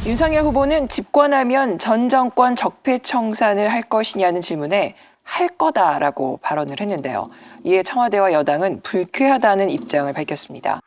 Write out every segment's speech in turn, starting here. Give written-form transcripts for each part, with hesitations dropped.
윤석열 후보는 집권하면 전 정권 적폐청산을 할 것이냐는 질문에 할 거다라고 발언을 했는데요. 이에 청와대와 여당은 불쾌하다는 입장을 밝혔습니다.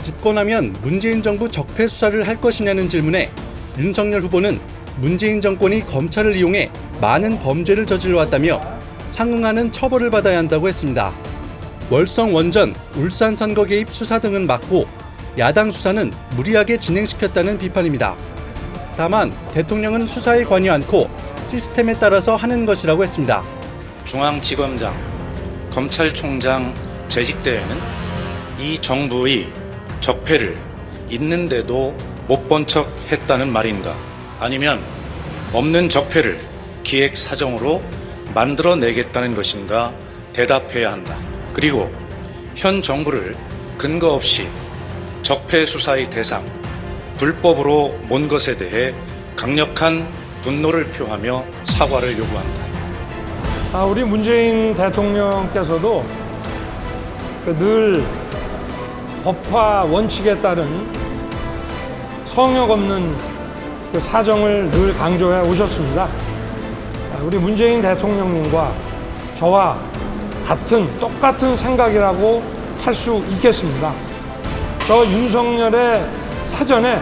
집권하면 문재인 정부 적폐 수사를 할 것이냐는 질문에 윤석열 후보는 문재인 정권이 검찰을 이용해 많은 범죄를 저질러왔다며 상응하는 처벌을 받아야 한다고 했습니다. 월성 원전, 울산 선거 개입 수사 등은 막고 야당 수사는 무리하게 진행시켰다는 비판입니다. 다만 대통령은 수사에 관여 않고 시스템에 따라서 하는 것이라고 했습니다. 중앙지검장, 검찰총장 재직 때에는 이 정부의 적폐를 있는데도 못 본 척 했다는 말인가? 아니면 없는 적폐를 기획사정으로 만들어내겠다는 것인가 대답해야 한다. 그리고 현 정부를 근거 없이 적폐 수사의 대상, 불법으로 몬 것에 대해 강력한 분노를 표하며 사과를 요구한다. 우리 문재인 대통령께서도 늘 법화 원칙에 따른 성역 없는 그 사정을 늘 강조해 오셨습니다. 우리 문재인 대통령님과 저와 똑같은 생각이라고 할 수 있겠습니다. 저 윤석열의 사전에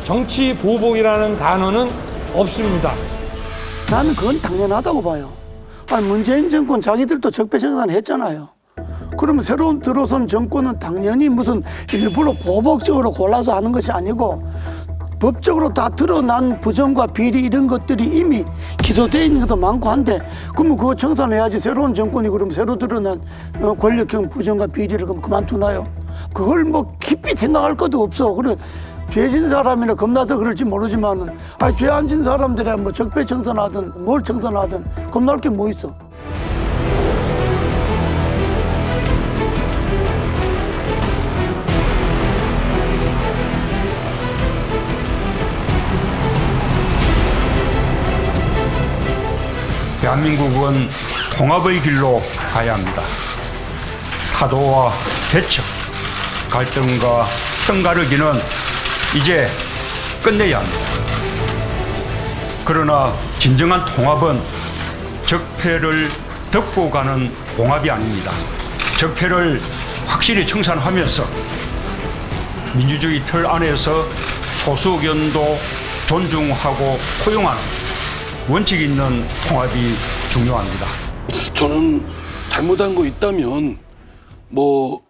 정치 보복이라는 단어는 없습니다. 나는 그건 당연하다고 봐요. 문재인 정권 자기들도 적폐청산 했잖아요. 그러면 새로 들어선 정권은 당연히 무슨 일부러 보복적으로 골라서 하는 것이 아니고 법적으로 다 드러난 부정과 비리 이런 것들이 이미 기소되어 있는 것도 많고 한데 그러면 그거 청산해야지. 새로운 정권이 그럼 새로 드러난 권력형 부정과 비리를 그럼 그만두나요? 그걸 뭐 깊이 생각할 것도 없어. 그래 죄진 사람이나 겁나서 그럴지 모르지만은 죄 안 진 사람들이 뭐 적폐 청산하든 뭘 청산하든 겁날 게 뭐 있어. 대한민국은 통합의 길로 가야 합니다. 타도와 대척, 갈등과 편가르기는 이제 끝내야 합니다. 그러나 진정한 통합은 적폐를 덮고 가는 봉합이 아닙니다. 적폐를 확실히 청산하면서 민주주의 틀 안에서 소수 의견도 존중하고 포용하는 원칙 있는 통합이 중요합니다. 저는 잘못한 거 있다면 뭐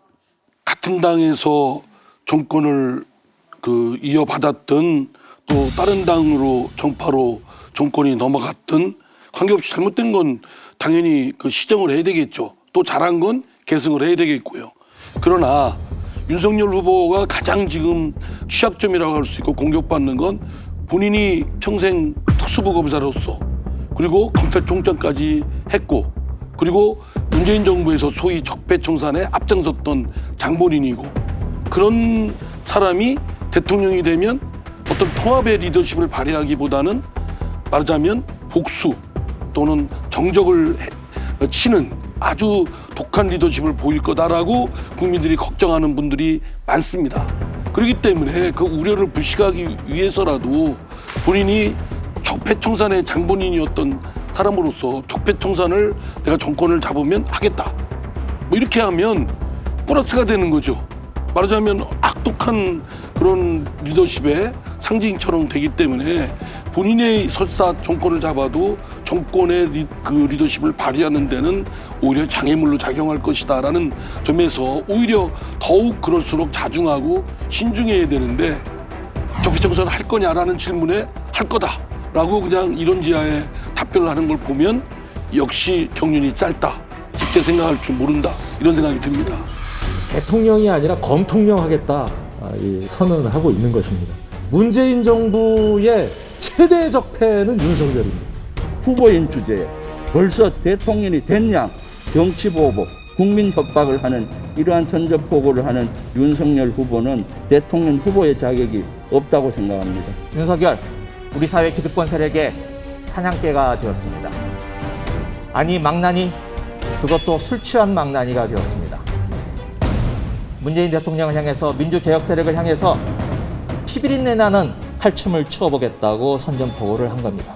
같은 당에서 정권을 이어받았든 또 다른 당으로 정파로 정권이 넘어갔든 관계없이 잘못된 건 당연히 시정을 해야 되겠죠. 또 잘한 건 계승을 해야 되겠고요. 그러나 윤석열 후보가 가장 지금 취약점이라고 할 수 있고 공격받는 건 본인이 평생 특수부 검사로서 그리고 검찰총장까지 했고 그리고 문재인 정부에서 소위 적폐청산에 앞장섰던 장본인이고 그런 사람이 대통령이 되면 어떤 통합의 리더십을 발휘하기보다는 말하자면 복수 또는 정적을 치는 아주 독한 리더십을 보일 거다라고 국민들이 걱정하는 분들이 많습니다. 그렇기 때문에 그 우려를 불식하기 위해서라도 본인이 적폐청산의 장본인이었던 사람으로서 적폐청산을 내가 정권을 잡으면 하겠다. 뭐 이렇게 하면 플러스가 되는 거죠. 말하자면 악독한 그런 리더십의 상징처럼 되기 때문에 본인의 설사 정권을 잡아도 정권의 리더십을 발휘하는 데는 오히려 장애물로 작용할 것이다라는 점에서 오히려 더욱 그럴수록 자중하고 신중해야 되는데 적폐청산을 할 거냐라는 질문에 할 거다라고 그냥 이런지하에 답변을 하는 걸 보면 역시 경륜이 짧다. 깊게 생각할 줄 모른다. 이런 생각이 듭니다. 대통령이 아니라 검통령 하겠다 선언을 하고 있는 것입니다. 문재인 정부의 최대 적폐는 윤석열입니다. 후보인 주제에 벌써 대통령이 됐냐 정치보복, 국민 협박을 하는 이러한 선전포고를 하는 윤석열 후보는 대통령 후보의 자격이 없다고 생각합니다. 윤석열, 우리 사회 기득권 세력의 사냥개가 되었습니다. 아니 망나니, 그것도 술 취한 망나니가 되었습니다. 문재인 대통령을 향해서 민주개혁 세력을 향해서 피비린내 나는 칼춤을 추어보겠다고 선전포고를 한 겁니다.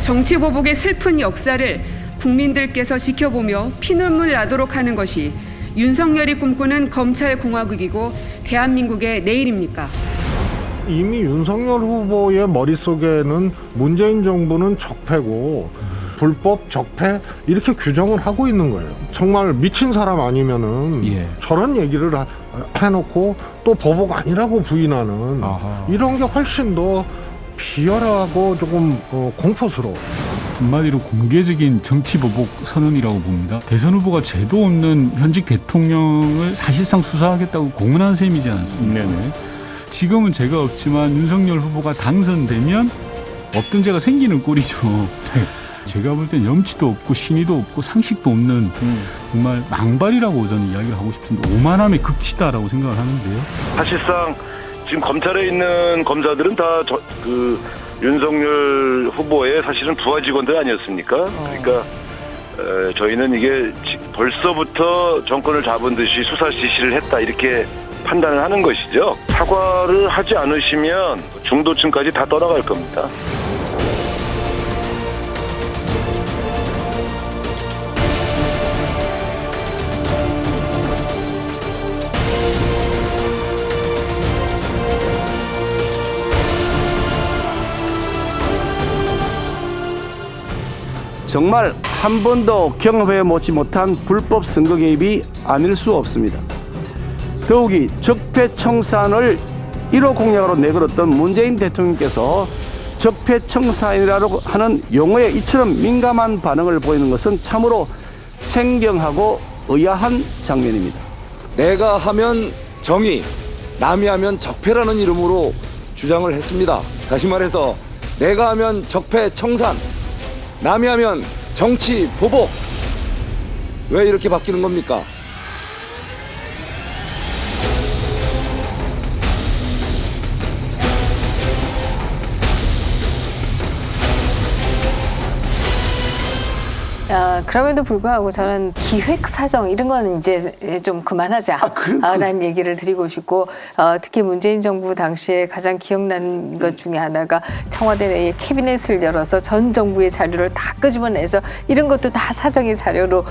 정치보복의 슬픈 역사를 국민들께서 지켜보며 피눈물 나도록 하는 것이 윤석열이 꿈꾸는 검찰공화국이고 대한민국의 내일입니까? 이미 윤석열 후보의 머릿속에는 문재인 정부는 적폐고 불법 적폐 이렇게 규정을 하고 있는 거예요. 정말 미친 사람 아니면은 저런 얘기를 해놓고 또 보복 아니라고 부인하는 이런 게 훨씬 더 비열하고 조금 공포스러워. 한마디로 공개적인 정치보복 선언이라고 봅니다. 대선 후보가 죄도 없는 현직 대통령을 사실상 수사하겠다고 공언한 셈이지 않습니까? 네네. 지금은 죄가 없지만 윤석열 후보가 당선되면 없던 죄가 생기는 꼴이죠. 제가 볼 땐 염치도 없고 신의도 없고 상식도 없는 정말 망발이라고 저는 이야기를 하고 싶은데 오만함의 극치다라고 생각을 하는데요. 사실상 지금 검찰에 있는 검사들은 다 윤석열 후보의 사실은 부하 직원들 아니었습니까? 그러니까 저희는 이게 벌써부터 정권을 잡은 듯이 수사 지시를 했다 이렇게 판단을 하는 것이죠. 사과를 하지 않으시면 중도층까지 다 떠나갈 겁니다. 정말 한 번도 경험해보지 못한 불법 선거 개입이 아닐 수 없습니다. 더욱이 적폐청산을 1호 공약으로 내걸었던 문재인 대통령께서 적폐청산이라고 하는 용어에 이처럼 민감한 반응을 보이는 것은 참으로 생경하고 의아한 장면입니다. 내가 하면 정의, 남이 하면 적폐라는 이름으로 주장을 했습니다. 다시 말해서 내가 하면 적폐청산, 남이 하면 정치 보복. 왜 이렇게 바뀌는 겁니까? 그럼에도 불구하고 저는 기획사정 이런 거는 이제 좀 그만하자라는 얘기를 드리고 싶고 특히 문재인 정부 당시에 가장 기억나는 것 중에 하나가 청와대 내에 캐비넷을 열어서 전 정부의 자료를 다 끄집어내서 이런 것도 다 사정의 자료로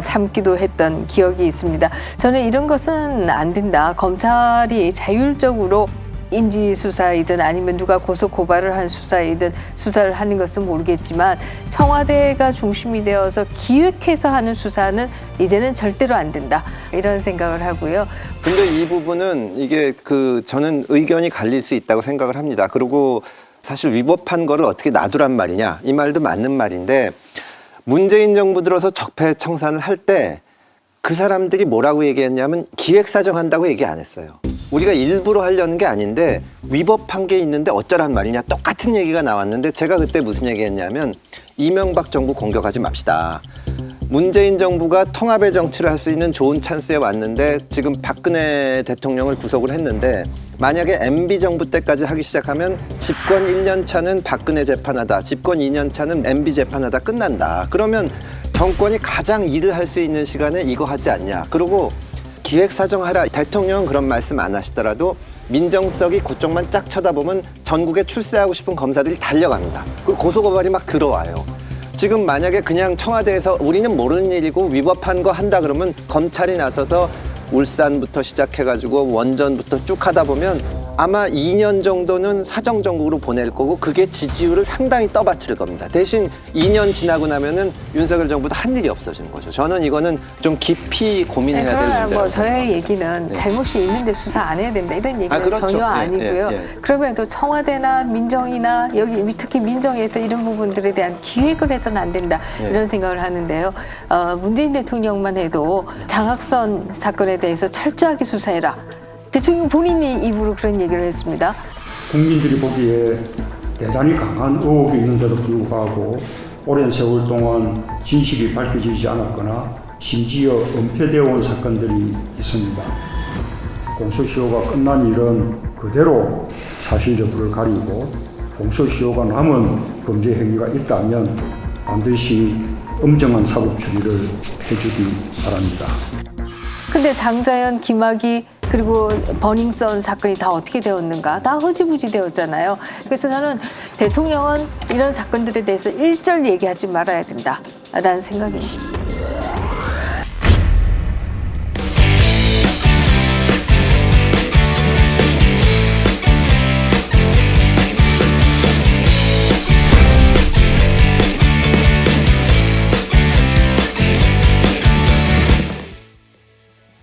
삼기도 했던 기억이 있습니다. 저는 이런 것은 안 된다. 검찰이 자율적으로 인지수사이든 아니면 누가 고소고발을 한 수사이든 수사를 하는 것은 모르겠지만 청와대가 중심이 되어서 기획해서 하는 수사는 이제는 절대로 안 된다. 이런 생각을 하고요. 근데 이 부분은 이게 저는 의견이 갈릴 수 있다고 생각을 합니다. 그리고 사실 위법한 거를 어떻게 놔두란 말이냐 이 말도 맞는 말인데 문재인 정부 들어서 적폐 청산을 할 때 그 사람들이 뭐라고 얘기했냐면 기획사정한다고 얘기 안 했어요. 우리가 일부러 하려는 게 아닌데 위법한 게 있는데 어쩌란 말이냐 똑같은 얘기가 나왔는데 제가 그때 무슨 얘기했냐면 이명박 정부 공격하지 맙시다. 문재인 정부가 통합의 정치를 할 수 있는 좋은 찬스에 왔는데 지금 박근혜 대통령을 구속을 했는데 만약에 MB 정부 때까지 하기 시작하면 집권 1년 차는 박근혜 재판하다, 집권 2년 차는 MB 재판하다 끝난다. 그러면 정권이 가장 일을 할 수 있는 시간에 이거 하지 않냐. 그리고 기획사정하라. 대통령은 그런 말씀 안 하시더라도 민정수석이 그쪽만 쫙 쳐다보면 전국에 출세하고 싶은 검사들이 달려갑니다. 그리고 고소고발이 막 들어와요. 지금 만약에 그냥 청와대에서 우리는 모르는 일이고 위법한 거 한다 그러면 검찰이 나서서 울산부터 시작해가지고 원전부터 쭉 하다 보면 아마 2년 정도는 사정정국으로 보낼 거고 그게 지지율을 상당히 떠받칠 겁니다. 대신 2년 지나고 나면은 윤석열 정부도 한 일이 없어지는 거죠. 저는 이거는 좀 깊이 고민해야 될 문제라고 저의 얘기는 잘못이 있는데 수사 안 해야 된다 이런 얘기는 그렇죠. 전혀 아니고요. 그러면도 청와대나 민정이나 여기 특히 민정에서 이런 부분들에 대한 기획을 해서는 안 된다 이런 생각을 하는데요. 문재인 대통령만 해도 장학선 사건에 대해서 철저하게 수사해라. 대통령 본인이 입으로 그런 얘기를 했습니다. 국민들이 보기에 대단히 강한 의혹이 있는데도 불구하고 오랜 세월 동안 진실이 밝혀지지 않았거나 심지어 은폐되어 온 사건들이 있습니다. 공소시효가 끝난 일은 그대로 사실 여부를 가리고 공소시효가 남은 범죄 행위가 있다면 반드시 엄정한 사법 처리를 해주기 바랍니다. 근데 장자연, 김학의 그리고 버닝썬 사건이 다 어떻게 되었는가? 다 허지부지 되었잖아요. 그래서 저는 대통령은 이런 사건들에 대해서 일절 얘기하지 말아야 된다라는 생각입니다.